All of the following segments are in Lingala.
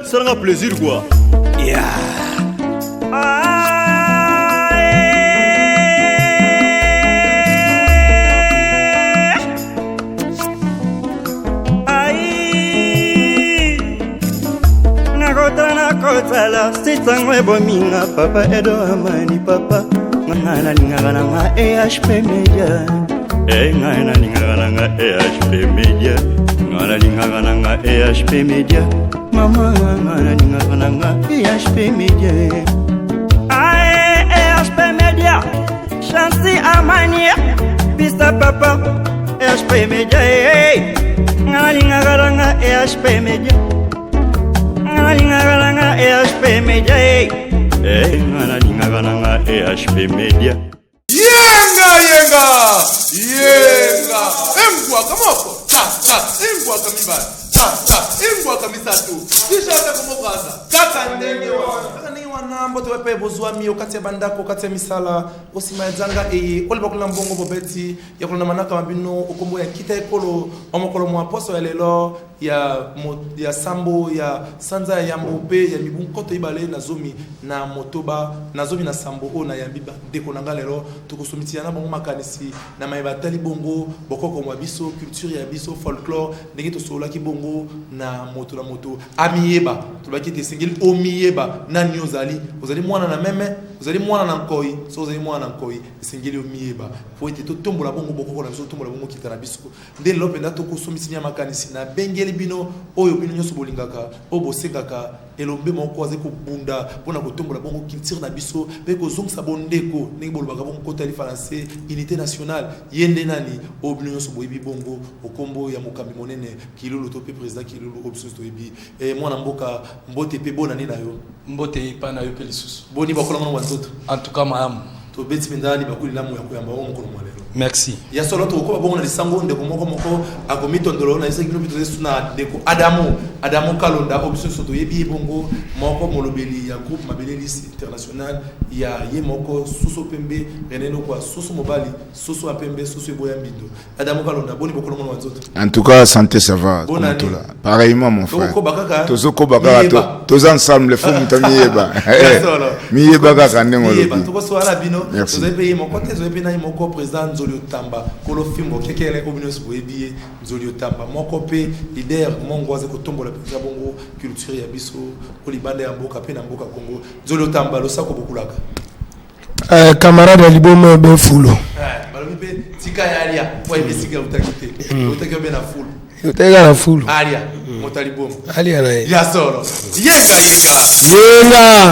Ça rend plaisir quoi. Yeah. Nakotala sitangwe bominga papa edo amani papa ngana lingana nga EHP Media ngana lingana nga EHP Media ngana lingana nga EHP Media mama ngana lingana nga EHP Media EHP Media Chansi amani pista papa EHP Media ngana lingana nga EHP Media ngana EHP Media ngana lingana EHP Media yenga emgwa kamoko emgwa kamiba emgwa kamisatu kisha takomokaza kaka ndenge wana mboto wepe bozwa mi okati bandako okati misala osimazanga oliba kula mbongo bobeti ya kula manaka mabino okombo ya kita ekolo omokolo mwa poso ya lelo ya sambo ya sanza ya mbope ya mibunkoto ibale na zomi na motoba na zomi na sambo o na yambiba deko nanga lelo tokosomitia na bongo makanisi na mayibatali bongo bokoko mwa biso culture ya biso folklore ndenge to sola ki bongo na moto amiyeba tobaki te singili omiyeba na nyozali ozali mwana na meme ozali mwana na nkoi so ozali mwana na nkoi singili omiyeba fo ete to tombola bongo bokoko na biso tombola bongo kitana biso nde lelo penda tokosomitia makanisi na bengeli bino oyo bino nyoso bolingaka o bosengaka elombe moko aze kobunda pona kotombola bongo culture na biso pe kozongisa bondeko ndenge bolobaka bongo kota li français unité nationale yende nani o bino nyoso boyebi bongo okombo ya mokambi monene Kilulu to pe président Kilulu option to yebi mwana mboka mbote pe bona ni na yo Mbote pa na yo pe lisusu boni bakola mwana wanzoto en tout cas maam to beti pendali bakuli lamu ya koyamba o mokolo mwalelo merci ya solo to ko bongo na lisango ndeko moko akomitondolo na isa kilo bitole suna ndeko Adamu Kalonda option soto yebi bongo moko molobeli ya groupe Mabelis international ya ye moko suso pembe reneno kwa suso mobali suso apembe suso eboya mbindo Adamu Kalonda boni bokolo mwana wanzoto en tout cas santé ça va pareillement mon frère tozoko baka tous ensemble les fous mutamieba miyeba kaka ndengo lobi to so ala bino vous avez payé mon côté vous avez payé mon président Nzolio Tamba kolo fimbo kekele obinus boyebi Nzolio Tamba moko pe leader mongoise ko tombola peza bongo culture ya biso olibanda ya mboka pe na mboka Kongo Nzolio Tamba lo sako bokulaka camarade ya libomo be fulo balobi pe tika ya alia po ebisika utakite utakio be na fulo utega na fulo alia motalibomo alia na ya solo yenga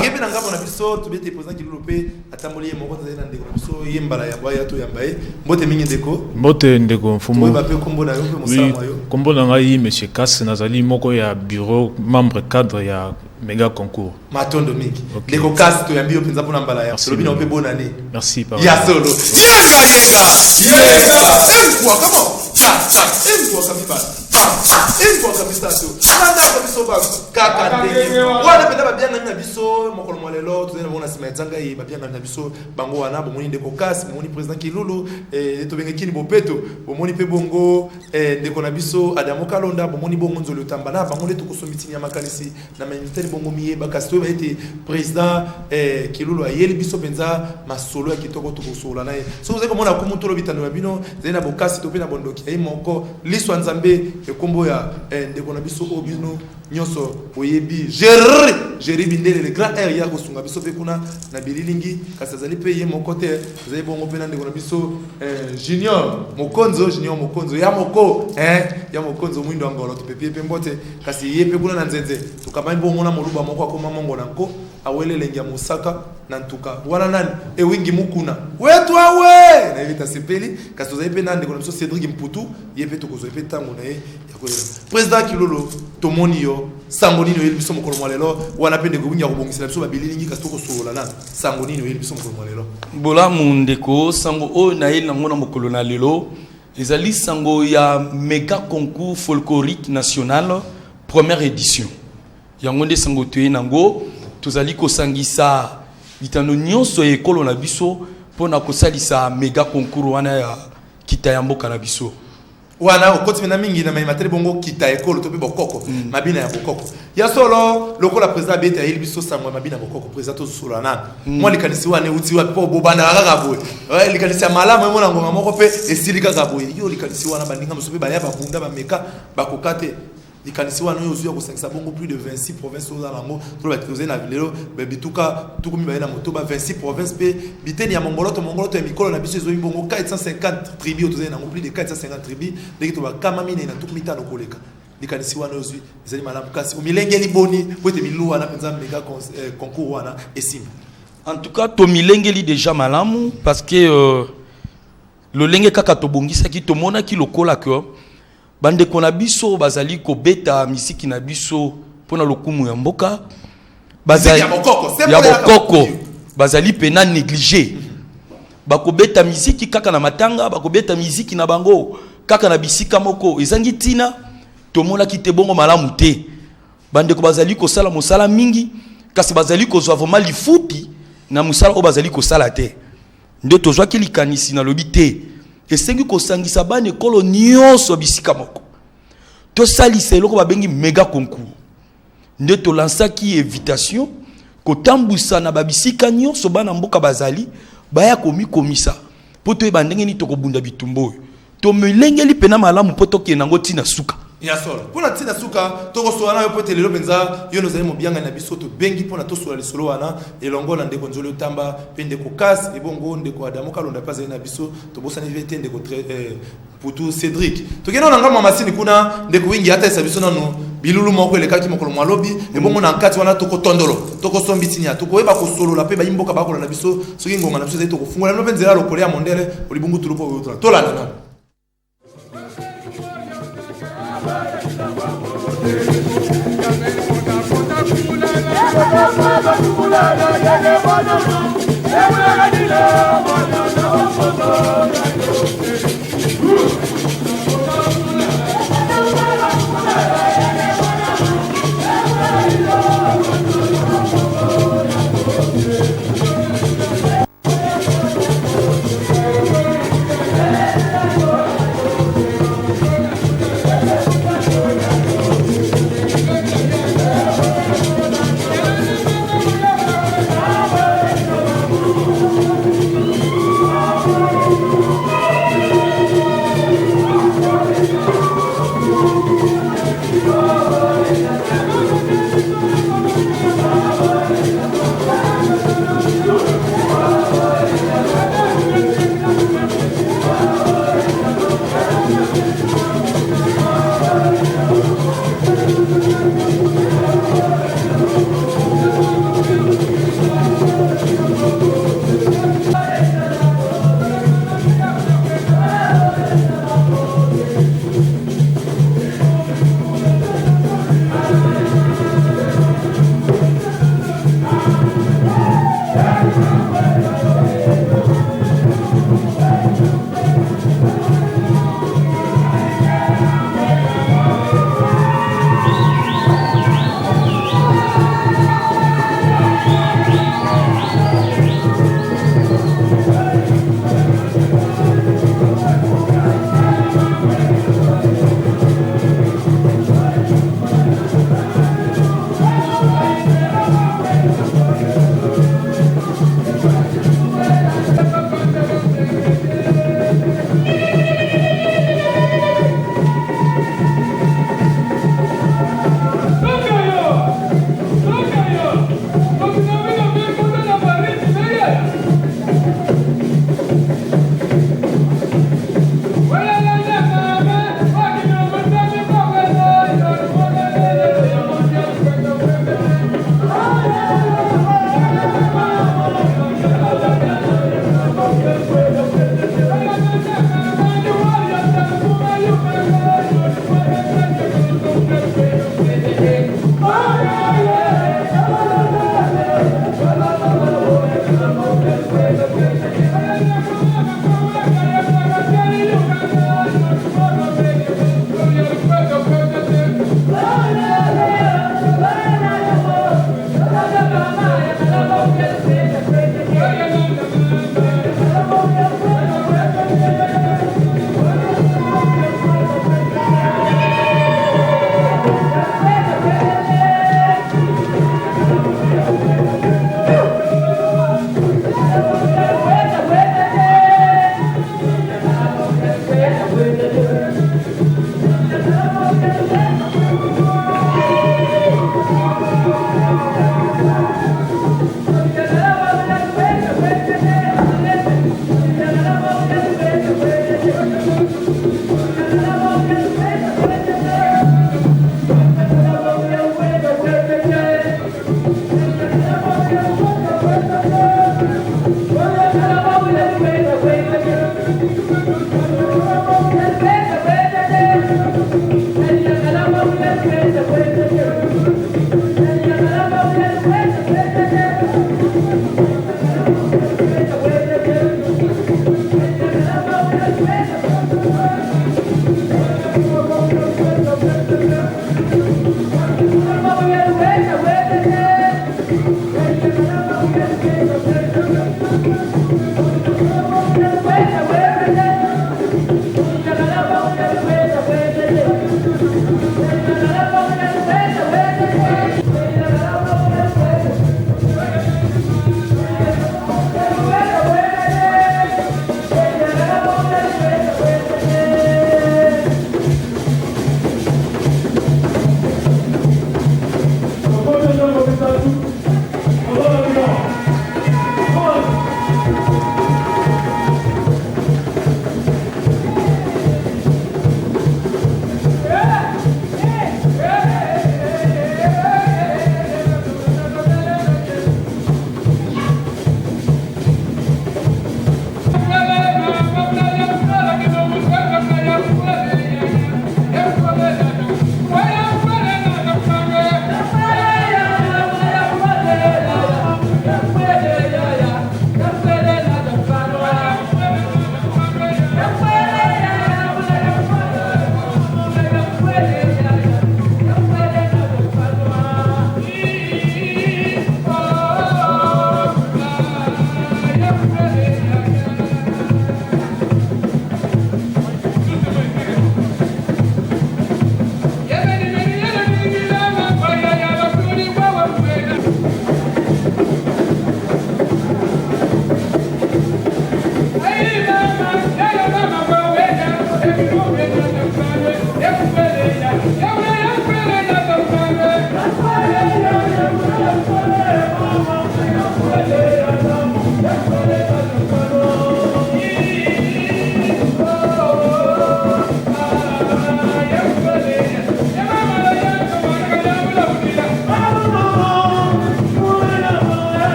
ngepe na ngabo na biso tubete président Kilulu pe atamboli moko tazana ndeko na biso yembala ya baya to yambaye mbote mingi ndeko mbote ndeko mfumo ba pe kombo na yo pe mosala yo kombo na ngai monsieur Kass nazali moko ya bureau membre cadre ya méga concours matondo mingi ndeko Kass to yambi yo penza pona mbala ya lobi na pe bonane merci papa ya solo yenga emkwa kama emkwa kabibala emkwa kabisa to nanda kabiso ba kaka ndenge wana penda babianga na biso mokolo mwalelo tozena mona sima zanga yi babianga na biso bango wana bomoni ndeko Kass bomoni président Kilulu to bengekini bopeto bomoni pe bongo ndeko na biso Adamu Kalonda bomoni bongo Nzolio Tamba na bango leto kosomitini ya makanisi na militaire bongo miyeba kasi to ba ete président Kilulu ayeli biso penza masolo ya kitoko to kosola naye so vous avez komona kumutolo bitano ya bino zena bokasi to pe na bondoki ay moko liswa nzambe ekombo ya ndeko na biso obino nyoso oyebi Jerry Bindele le grand air ya kosunga biso pe kuna na bililingi kasi azali pe ye moko te azali bongo pe na ndeko na biso Junior Mokonzo ya Mokonzo mwindo angolo to pe mbote kasi ye pe kuna na nzenze tukamani bongo na moluba moko akoma mongo na nko awele lengi ya musaka na ntuka wana nani wingi mukuna wetu awe na evita sepeli kasi tozali pe na ndeko na biso Cédric Mputu ye pe tokozwe pe tango na ye yakoyela président Kilolo tomoni yo sango nini oyeli biso mokolo mwalelo wana pe ndeko wingi ya kobongisela biso babililingi kasi tokosolola na sango nini oyeli biso mokolo mwalelo bola mundeko sango o na yeli nango na mokolo na lelo ezali sango ya méga concours folklorique national première édition yango nde sango toye nango tozali kosangisa litano nyonso ekolo na biso pona kosalisa méga concours wana ya kita ya mboka na biso wana okoti mena mingi na materi bongo kita ekolo to pe bokoko mabina ya bokoko ya solo lokola président beta il biso samwa mabina bokoko président to solo na moi likanisi wana uti wa po bobana kaka boye likanisi ya malamu mo na ngonga moko pe esilika ka boye yo likanisi wana baninga musope baya babunda bameka bakokate likanisi wana yo zuya ko 500 bongo plus de 26 provinces dans lango to ba toze na lelo bituka tukumi ba na moto ba 26 provinces pe biteni ya mongoloto ya mikolo na biso ezo bongo 450 tribus toze na plus de 450 tribus deki to ba kama mine na tukumi tano koleka likanisi wana yo zuya ezali malamu kasi o milenge liboni po te milu wana penza mega concours wana esim en tout cas to milenge li déjà malamu parce que le lenge kaka to bongisa ki to mona ki lokola que bande kona biso bazali ko beta misiki na biso pona lokumu ya mboka bazali ya bokoko bazali pena négligé bako beta misiki kaka na matanga bako beta misiki na bango kaka na bisika moko ezangi tina to mona ki te bongo malamu te bande ko bazali ko sala mosala mingi kasi bazali ko zwa vraiment lifupi na musala o bazali ko sala te nde to zwa ki likanisi na lobi te esengi kosangisa bane kolo nyonso bisika moko to salisa eloko babengi méga concours nde to lansaki invitation kotambusa na babisika nyonso bana mboka bazali baya komisa po to eba ndenge ni to kobunda bitumbo to melengeli pena malamu po to kenango tina suka ya solo pona tina suka to ko soana yo pote lelo benza yo no zali mobianga na biso to bengi pona to sola lisolo wana elongo na ndeko nzolo tamba pende ko kas e bongo ndeko Adamo Kalonda pas na biso to bosani vete ndeko Poutou Cédric to kena na ngama masini kuna ndeko wingi hata esa biso nano bilulu moko elekaki mokolo mwalobi e bongo na nkati wana to ko tondolo to ko sombitinya to ko eba ko solo la pe ba imboka ba ko na biso soki ngonga na biso zai to ko fungola no benzela lokole ya mondele olibungu tulupo to la na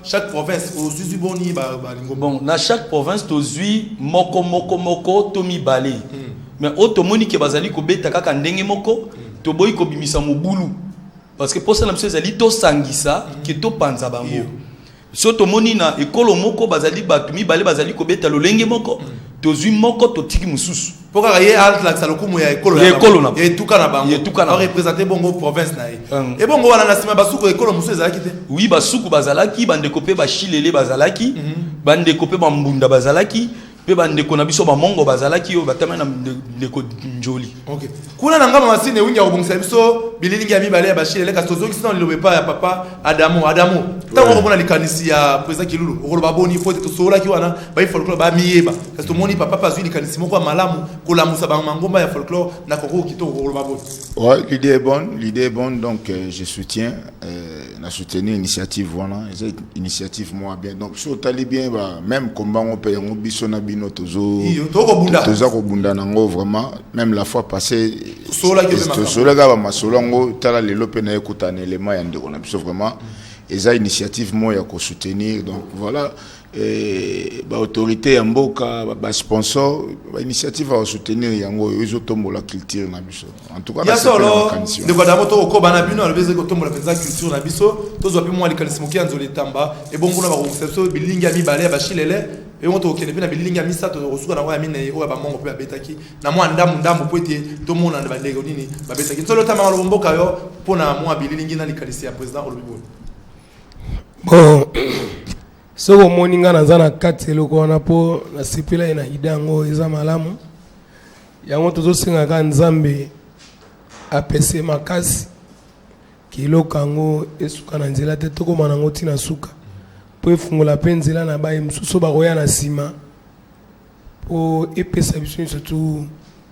chaque province aux boni bon na chaque province tozui moko tomi balé mais automoni ke bazali ko beta kaka ndenge moko to boyi ko bimisa mobulu parce que pour ça na biso ezali to sangisa ke to panza bango so tomoni na ekolo moko bazali batumi balé bazali ko beta lolenge moko tozui moko to tiki mususu pourquoi ye alt la salokumu ya ekolo na etuka na bango on représenter bongo province na et bongo wana na sima basuku ekolo mususu ezalaki te oui basuku bazalaki bande kopé ba chilele bazalaki bande kopé ba mbunda bazalaki pe bande kona biso ba mongo bazalaki yo batama na ndeko njoli. OK kuna na ngama masine wingi ya kubongisa biso bililingi ya mibale ya bashilele ka tozo kisina lilobe pa ya papa Adamo tango ko bona likanisi ya président Kilulu okolo baboni faut to sola ki wana ba il folklore ba miyeba parce que moni papa pas zui likanisi moko malamu ko la musa ba mangomba ya folklore na koko kito okolo baboni. Ouais, l'idée est bonne donc je soutiens na soutenir initiative voilà initiative moi bien donc sur tali bien ba même combat on peut on biso na bino tozo ko bunda nango vraiment même la fois passée sola ga ba masolongo tala lelo pe na ekuta na élément ya ndeko na biso vraiment eza initiative moi ya ko soutenir donc voilà ba autorité ya mboka ba sponsor ba initiative à soutenir yango ezo tombola culture na biso en tout cas ya solo de badamo to ko bana bino alobeze ko tombola penza culture na biso tozo pi moi likanisimo ki anzoli tamba e bongo na ba conception bilingi ya mibale ba shilele et on to okene pe na bilingi ya misato osuka na wa mine o ba mongo pe betaki na mwa ndambu poete to mona na ba lego nini ba betaki solo tamba lo mboka yo pona mwa bilingi na likanisi ya president olobibo bon soko moninga naza na kati eloko wana po nasepela na idango eza malamu yango tozosengaka nzambe apese makasi kiloko yango esuka na nzela te tokoma nango ntina suka po efungola mpe nzela na baye mosusu bakoya na nsima po epesa biso nyonso tu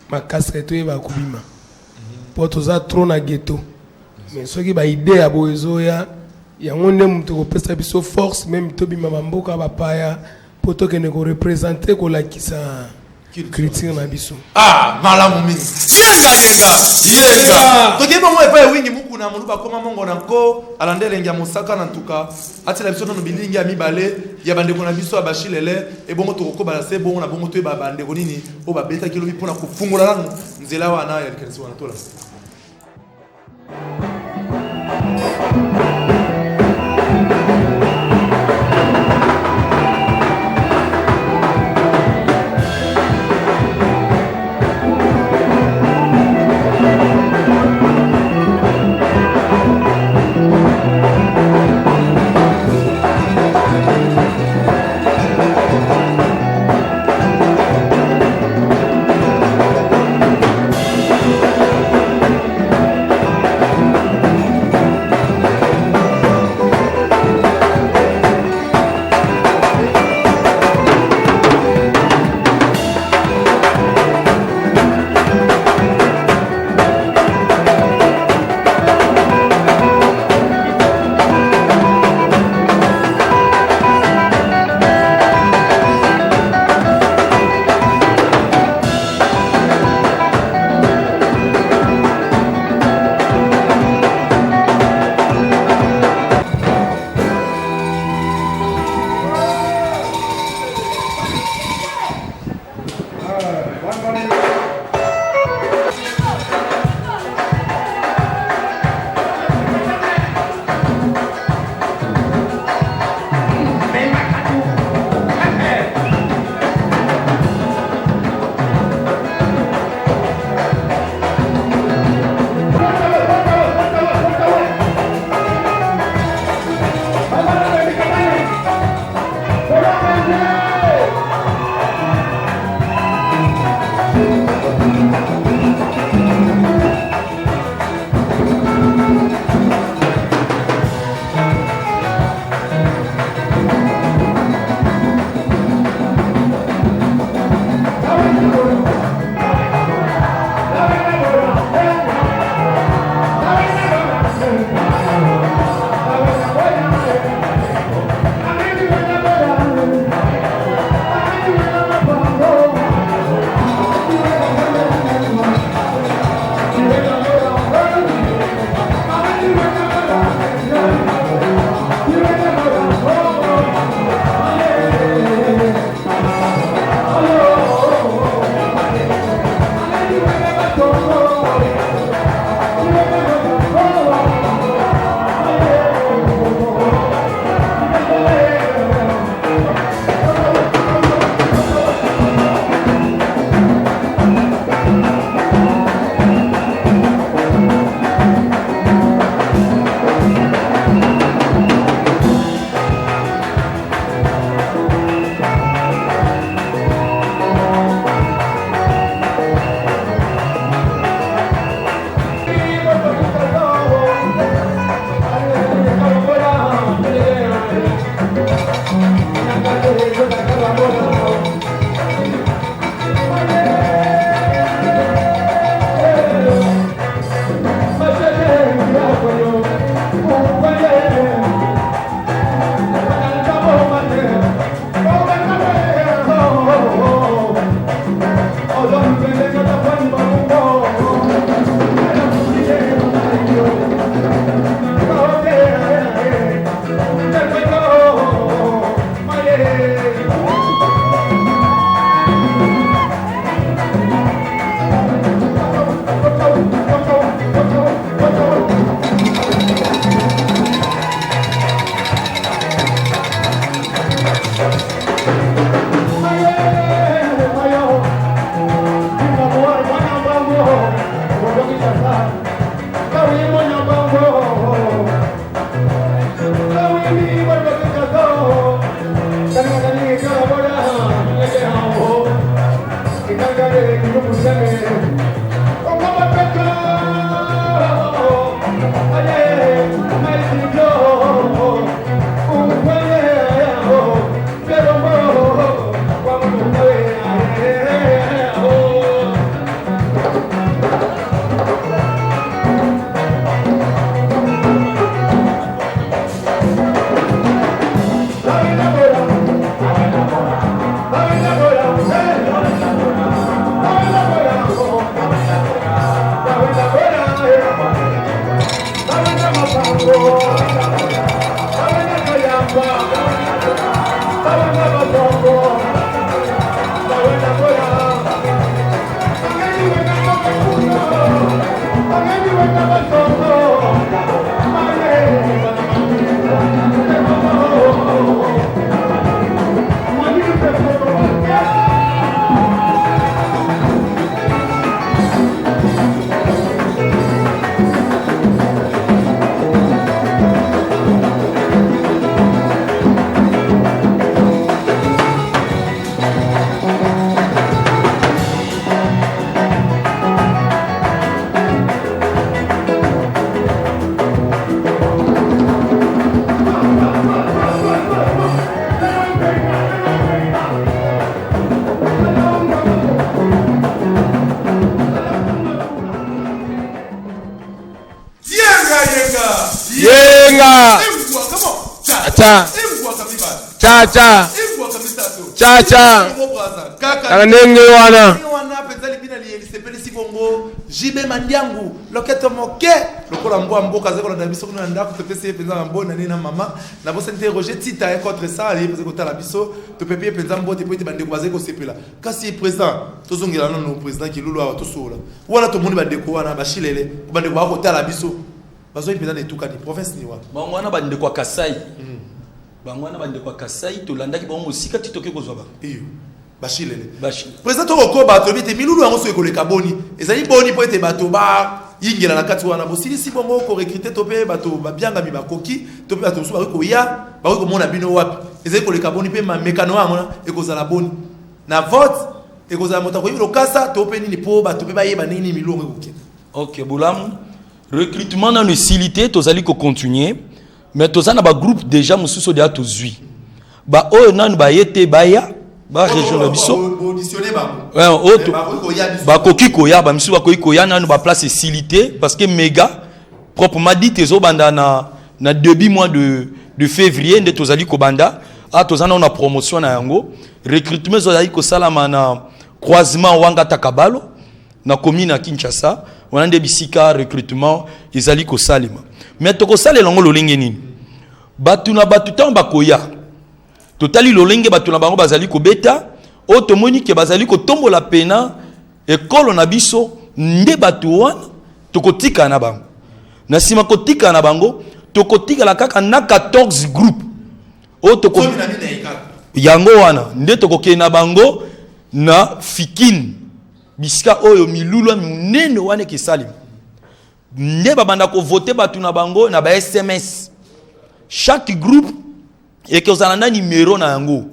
makasi toyeba kobima po toza tro na geto mais soki baide ya boye ezoya yango nde moto kopesa biso force même tobima bamboka bapaya po tokende korepresente kolakisa culture na biso malamu mingi yenga tokeba mo epa wingi muku na muluba koma mongo na ko alandele ngia mosaka na tuka atila biso no bilingi ya mibale ya bandeko na biso abashilele e bongo toko ba se bongo na bongo to ba bandeko nini o ba beta kilo bipona kufungula nanu nzela wana ya likanisi wana tola Cha cha nenge wana jibe mandiangu loketo moke lokola mbo mboka zekola na biso kuna ndako to pese penza mbona nina mama na bosa interroger tita et contre ça ali parce que kotala biso to pepe penza mbote po ite bande ko bazeko sepela kasi président to zongela no président ki lulu awa to sola wana to moni bande ko wana bashilele bande ko kotala biso bazo ipenda ne tukani province ni wa bangwana bande kwa Kasai bangwana bande kwa Kasai to landaki ba musika titoke kozwa ba iyo bashilele président to ko bato bite milulu yango so ekoleka boni ezali boni po ete bato ba yingela na kati wana bosili si bongo ko recruter to pe bato ba bianga mi bakoki to pe bato so ba ko ya ba ko mona bino wapi ezali koleka boni pe ma mekano yango na ekozala boni na vote ekozala mota ko yiro kasa to pe nini po bato pe ba yeba nini milulu ngoke. OK Boulam recrutement na facilité tozali ko continuer mais tozana ba groupe déjà mususo déjà tozui ba o nanu ba yete baya ba région na biso auditionner ba auto ba koki koya ba misu ba koki koya nanu ba place facilité parce que méga proprement dit tezo banda na début mois de février nde tozali ko banda a tozana na promotion na yango recrutement tozali ko salama na croisement wanga takabalo na commune à Kinshasa on a des bisika recrutement ezali ko salima mais to ko sale longo lolenge nini batu na batu tamba koya totali lolenge batu na bango bazali ko beta o to moni ke bazali ko tombola pena ekolo na biso nde batu wana to kotika na bango na sima kotika na bango to kotika la kaka na 14 groupe o to ko yango wana nde to kokena na bango na fikin bisika oyo milulu munene wane ke salim nde babanda ko voter batu na bango na ba SMS chaque groupe et que vous avez un numéro na yango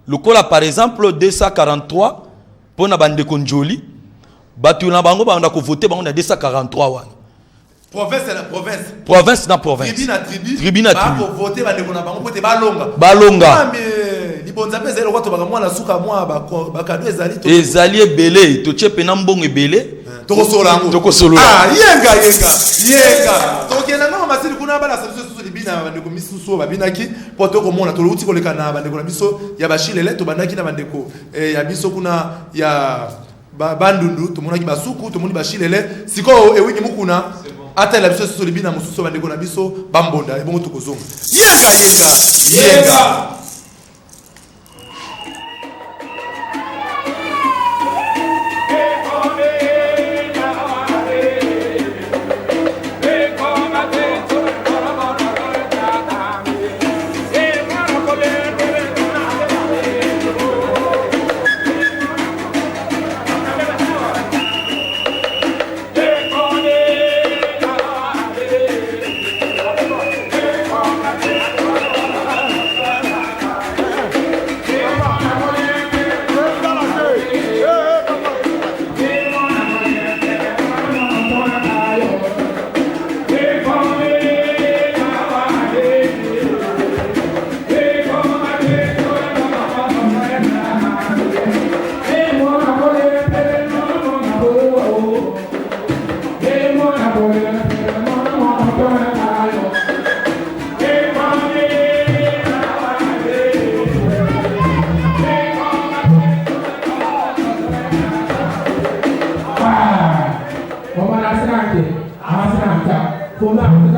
lokola par exemple 243 pour na bande konjoli batu na bango banda ko voter bango na 243 wana province na province tribu na tribu ba voter bande ko na bango pote balonga libonza pesa ile kwato bakamwa na suka mwa bakado ezali ebele to chepe na mbongo ebele tokosolola yenga tokena na masili kuna bala solution libina bandeko misusu babinaki poto komona toluti koleka na bandeko na biso ya bashilele to bandaki na bandeko ya biso kuna ya bandundu tomonaki basuku tomoni bashilele siko ewini mukuna ata la biso solution libina mususu bandeko na biso bambonda ebongo tokozonga yenga Yeah.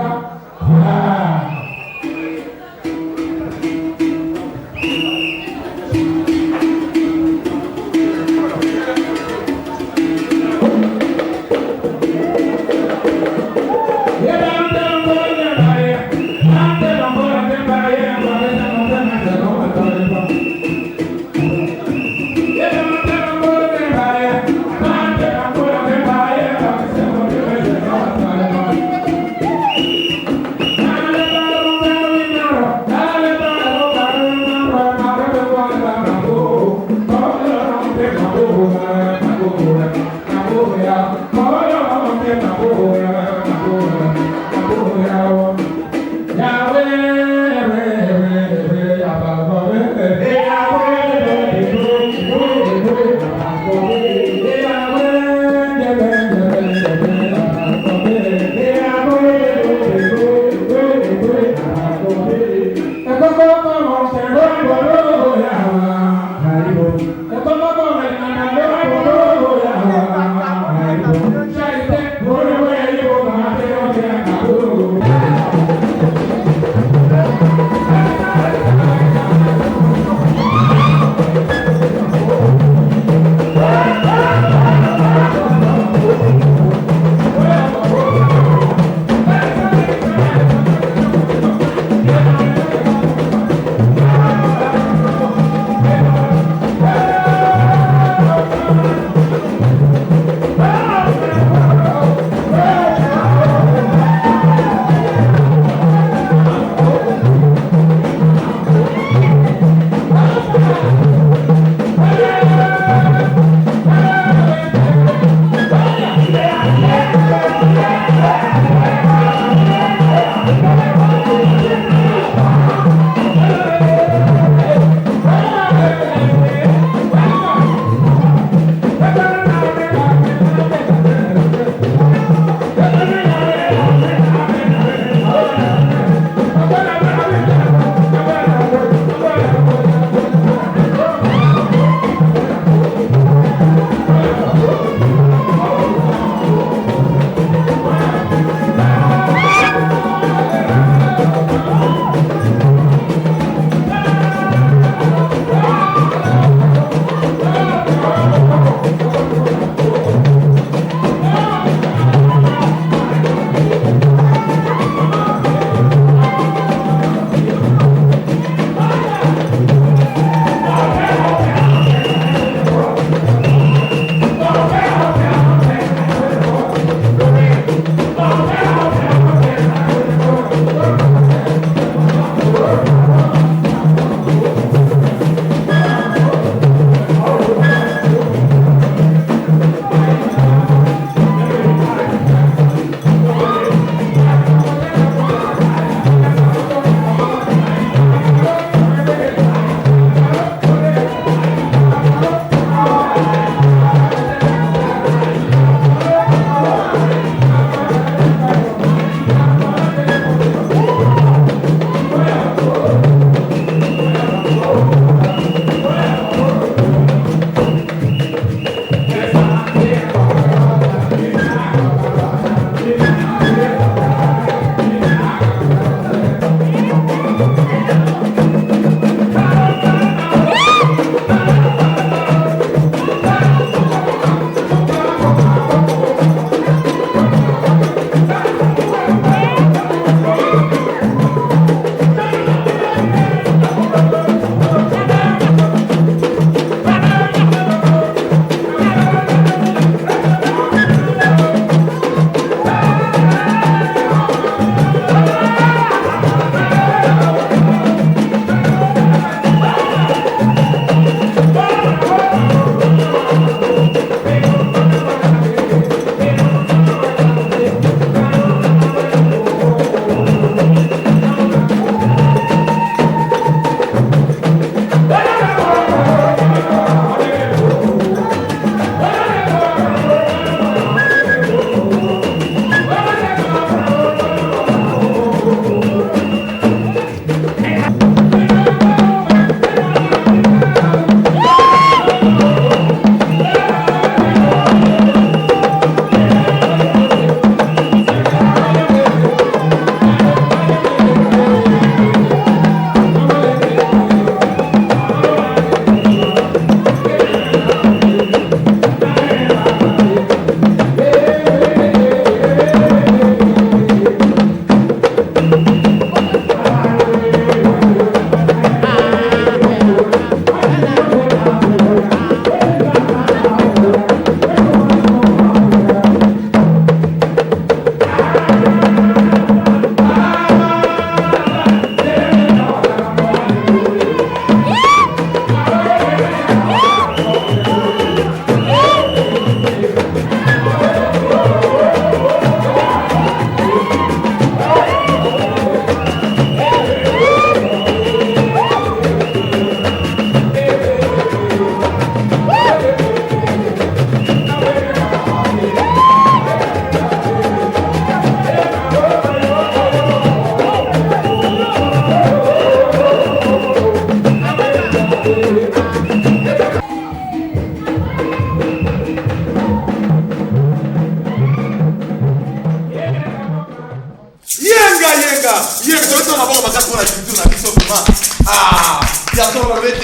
Garçon va mettre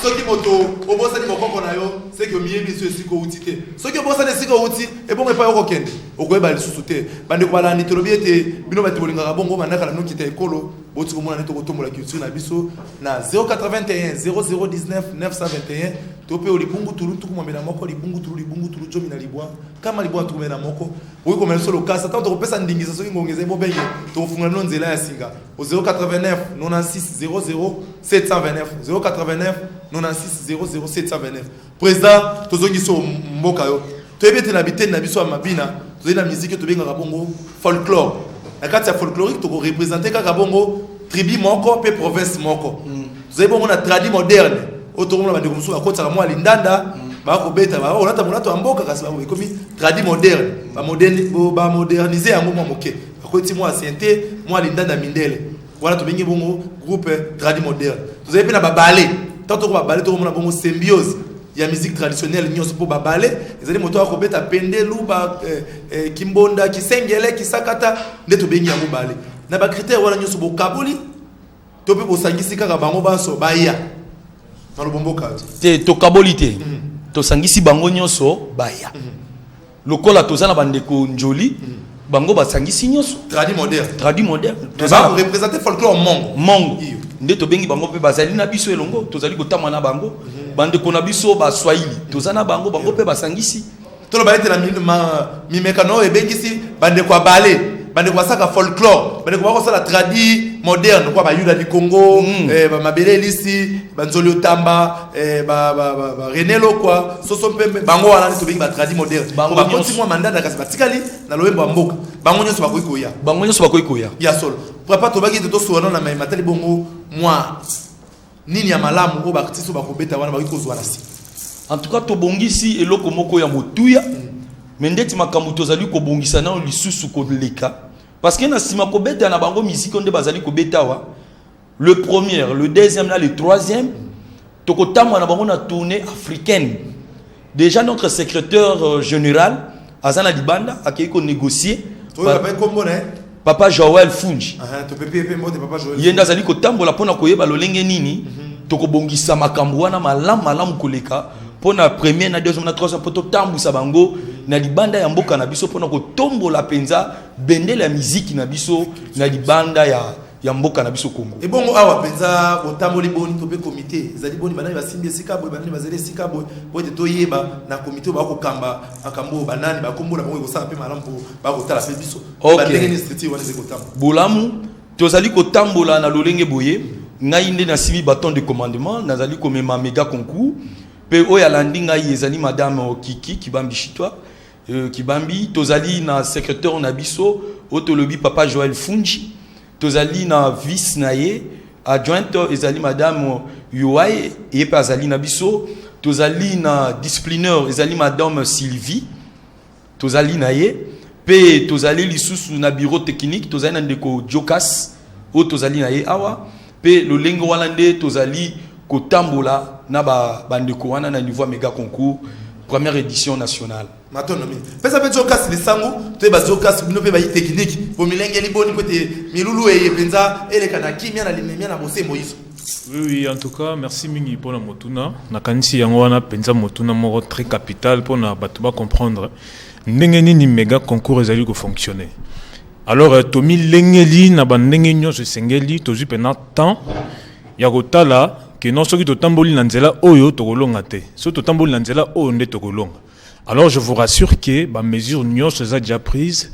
ceux qui moto, au boss de mon coconayo, c'est que mieux bien sûr si ko utité. Ceux qui boss de si ko uti et bon pas au kende. Au go ba le sous-souté. Bande ko bala ni tolobi ete bino ba tolinga bongo manaka la no kita ekolo. Boti ko mona neto ko tombola culture na biso na 081 0019 921. Topé oli bungu tulu tuku mwamela moko li bungu tulu jomi na libwa. Kama libwa tuku mena moko. Oyi ko mena solo kasa tant to pesa ndingisa so ngongeze bo benge. To funga no nzela ya singa. Au 089 96 00 729 089 96 00 729. Président tozongi so mboka yo. Toyebete na bitene na biso mabina. Toyé la musique to benga bongo folklore. La carte folklorique to représenter kaka bongo tribu moko pe province moko. Vous avez bongo na tradi moderne. Otomo na bandeko musu akota ka mwa lindanda ba ko beta ba onata monato amboka kasi ba komi tradi moderne. Ba moderniser yango mwa moke. Akoti mwa ancienneté, mwa lindanda mindele. Voilà to bengi bongo groupe tradi moderne. Vous avez pe na ba ballet. Tant ko ba ballet to mona bongo symbiose. Il y a musique traditionnelle nyonso po ba ballet. Ezali moto ko beta pendelu ba kimbonda kisengele kisakata ndeto bengi yango ballet. Na ba critère wana nyonso bo kaboli to pe bo sangisi kaka bango baso baya. Dans le bomboka. To kaboli te. To sangisi bango nyonso baya. Lokola tozana bandeko njoli bango ba sangisi nyonso. Tradi moderne. Tradi moderne. Tozana représenter folklore mongo. Mongo. Nde to bengi bango pe bazali na biso elongo tozali kotama na bango. Bandeko na biso ba Swahili. Tozana bango pe ba sangisi. Tolo ba ete na mimekano e bengisi bandeko ballet. Bande kwa saka folklore, bande kwa sala tradi moderne kwa ba yuda di Congo, ba mabele lisi, ba nzoli otamba, ba renelo kwa, soso pembe bango wana to bengi ba tradi moderne. Ba konti mwa mandanda kasi batikali na loembo mboka. Bango nyonso ba koikoya. Bango nyonso ba koikoya. Ya solo. Papa to baki to suwana na matali bongo mwa nini ya malamu ko ba artiste ba kobeta wana ba kokozwa na si. En tout cas to bongisi eloko moko ya motuya. Mendeti makambo tozali ko bongisa na lisusu ko leka parce que na sima ko beta na bango musique onde bazali ko beta wa le premier le deuxième là le troisième to ko tamwa na bango na tournée africaine déjà notre secrétaire général Azana Libanda a ko négocier Papa Joël Fungi to pepe mbote Papa Joël yenda zali ko tambola pona koyeba lolenge nini to ko bongisa makambo wana malamu koleka pona premier na deuxième na troisième poto tambusa bango na libanda ya mboka na biso pona ko tombola penza bendela ya musique na biso na libanda ya mboka na biso Congo. Et bongo awa penza otamboli boni to be comité ezali boni banani basimbi sikabo banani bazele sikabo bote to yeba na comité ba ko kamba akambo banani ba kombola bango ko sa pe malambo ba ko tala pe biso ba ndenge street wana ze ko tamba. Bolamu tozali ko tambola na lolenge boye ngai nde na simi bâton de commandement nazali ko mema méga concours. Pe oya landinga yezali madame Kiki Kibambi Chitwa Kibambi tozali na secrétaire na biso otolobi Papa Joël Fungi tozali na vice naye adjointe ezali madame Yoaye et pa azali na biso tozali na disciplinaire ezali madame Sylvie tozali naye pe tozali lisusu na bureau technique tozali na ndeko Jokas o tozali naye awa pe lolengo wana nde tozali kotambola na bandeko wana na niveau méga concours première édition nationale. Maintenant pesa pe Jokas lisango to ba Jokas bino pe ba technique po milenge li boni côté milulu e penza eleka na kimia na limemia na bosembo iso. Oui, en tout cas, merci mingi pour la motuna. Na kanisi yango wana penza motuna moko très capital pour na bato ba comprendre ndenge nini méga concours ezali ko fonctionner. Alors tomi lengeli na bandenge nyonso sengeli tozu pena temps ya kotala que non soki totamboli na nzela oyo tokolonga te so totamboli na nzela oyo nde tokolonga. Alors je vous rassure que ba mesure nyonso eza déjà prise,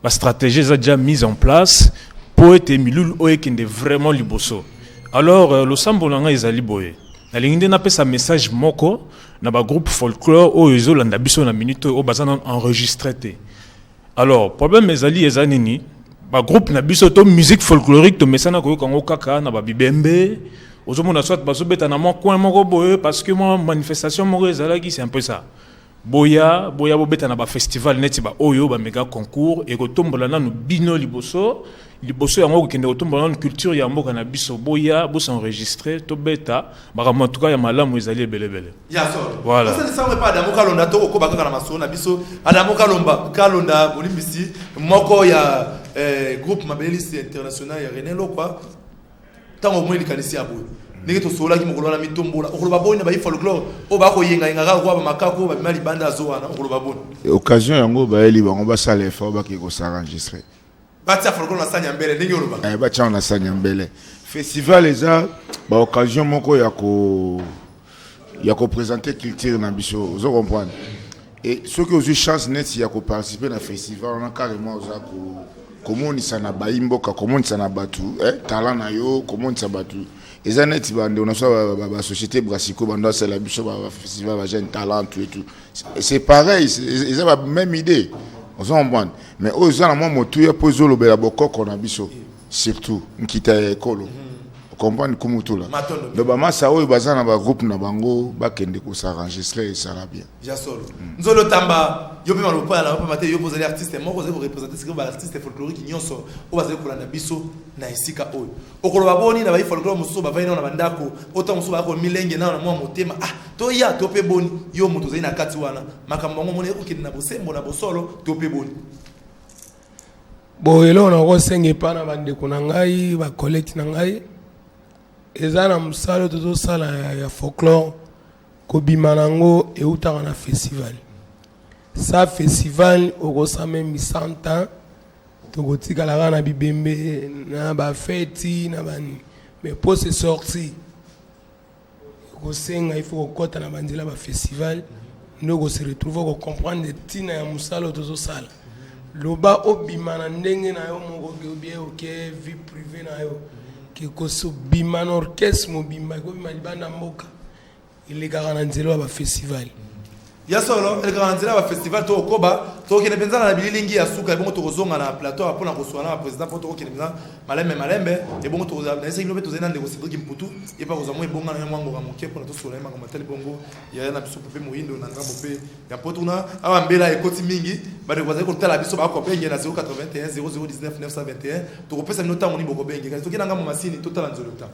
ba stratégie eza déjà mise en place pour être milul oyo kende vraiment liboso. Alors le sambolanga ezali boye na linginde na pesa message moko na ba groupe folklore oyo ezolanda biso na minute oyo bazana enregistré te. Alors problème ezali nini ba groupe na biso to musique folklorique to mesana ko kango kaka na ba bibembe ozomona soit bazobeta na mo coin moko boye parce que moi manifestation moko ezalaki c'est un peu ça. Boya bobeta na ba festival neti ba oyo ba méga concours et kotombola na no bino liboso yango kende kotombola na culture ya mboka na biso boya bo s'enregistrer to beta ba en tout cas ya malamu ezali belebele. Ya so. Voilà. Ça ne semble pas Adamu Kalonda to ko baka na maso na biso Adamu Kalonda bolimbisi moko ya groupe Mabelisi international ya René Lokwa tango mo likanisi abo. ndenge tosola ki mokolo na mitombola okolo baboni ba folklore o ba ko yenga yenga kwa ba makako ba mali banda zo wana okolo baboni occasion yango ba eli bango ba sala effort ba ki ko s'enregistrer batia folklore na sanya mbele ndenge oloba ba tia na sanya mbele festival eza ba occasion moko ya ko présenter culture na biso vous comprendre et ceux qui ont eu chance net ya ko participer na festival on a carrément oza ko comment ni sana baimboka comment sana batu talent na yo comment ça batu eza net bande on a ba société Brassico bande c'est la biso ba festival ba jeune talent tout et tout c'est pareil ils ont la même idée on s'en comprendre mais aux gens moi motu ya pozo lo bela bokoko na biso surtout nkita ekolo comprendre comment tout là donc ba massa oyo bazana ba groupe na bango ba kende ko s'enregistrer ça va bien ja solo nzolo tamba yo pe malopo ala pa mate yo poser artiste moko ze représenter ce que ba artiste folklorique nyonso o bazali kolanda biso na esika oyo okolo baboni na ba folklore muso ba vaina na bandako ota muso ba ko milenge na mwa motema to ya to pe boni yo muto zai na kati wana makambo ngo mone okindi na bosembo na bosolo to pe boni bo elo na ko senge pa na bande kunangai ba collect na ngai ezana musalo toto sala ya folklore ko bimanango e utaka na festival sa festival oko sa même 100 ans to gotika la na bibembe na ba fête na bani mais pour se sortir ko senga il faut kota na bandila ba festival ndoko se retrouver ko comprendre tina ya musalo toto sala loba obimana ndenge na yo moko ke bien OK vie privée na yo que ce biman orchestre mobimba ko bima libanda mboka ile garana nzelo ba festival ya solo ile garana nzelo ba festival to okoba to kene penza na bililingi ya suka bongo to kozonga na plateau apona ko soana president poto ko kene penza malembe e bongo to na ese nglobe to zena ndeko Cédric Mputu e pa kozamo e bonga na mwango ka moke pona to sola manga matali bongo ya na biso pe moyindo na ngambo pe ya poto na awa mbela ekoti mingi ba de kwaza ko tala biso ba ko penge na 081 0019 921 to ko pesa minota moni boko benge ka to kina ngambo masini to tala nzolo ta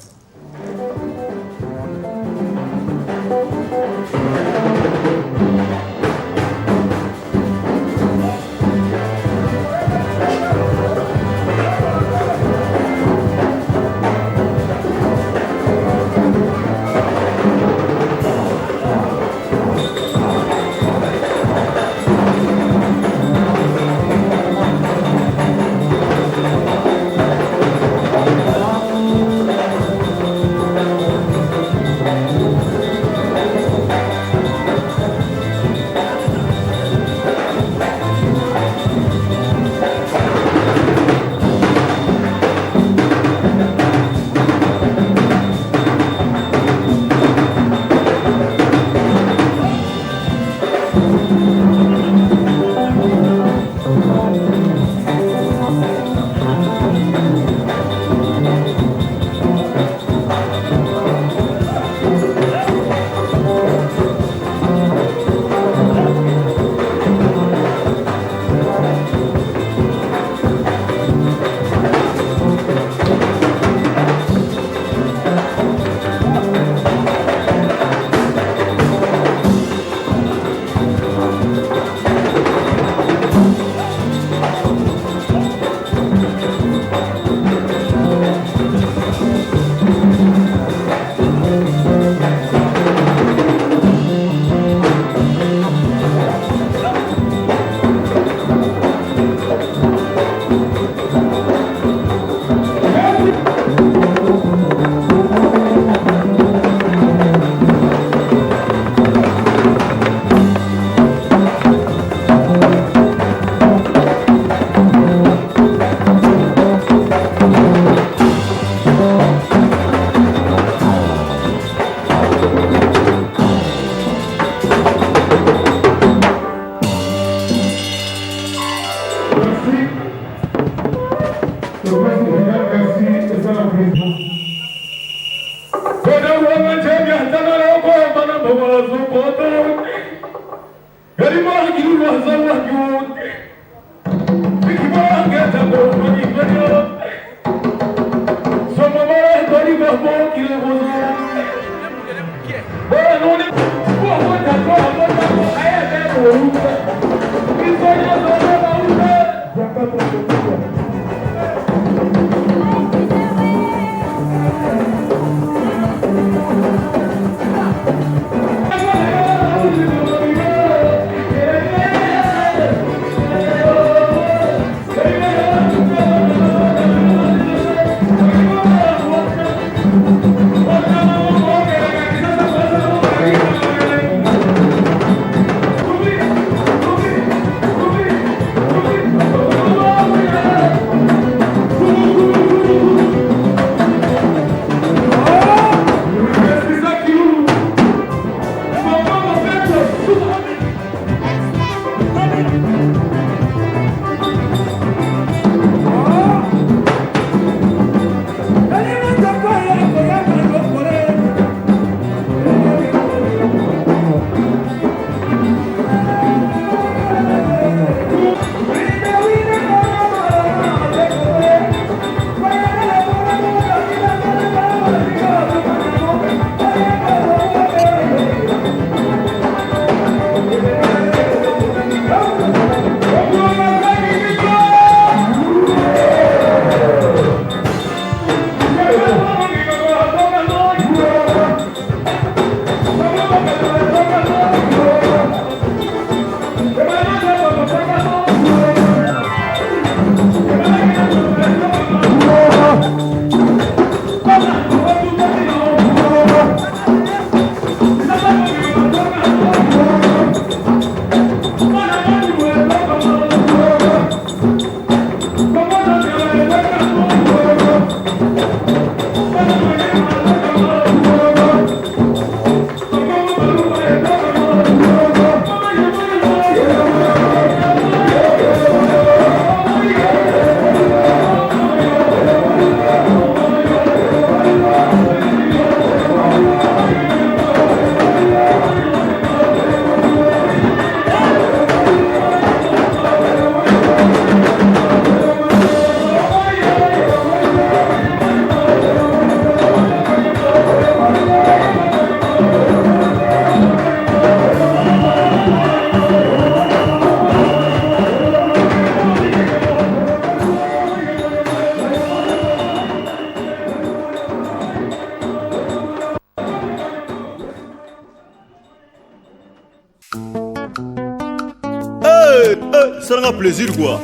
Ça rend plaisir quoi.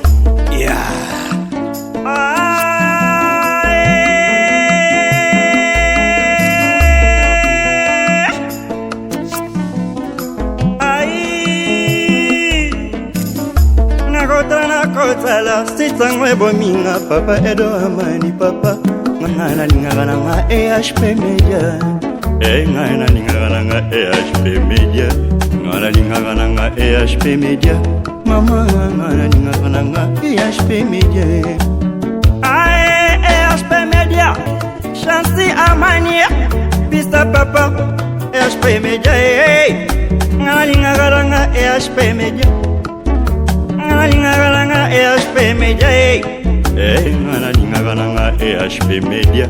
Yeah. Nakotala sitangwe bominga papa Edo Amani papa ngana lingana nga EHP Media ngana lingana nga EHP Media ngana lingana nga EHP Media mama ngana lingana nga EHP Media EHP Media Chansi Amani pista papa EHP Media ngana lingana nga EHP Media EHP Media ngana lingana nga EHP Media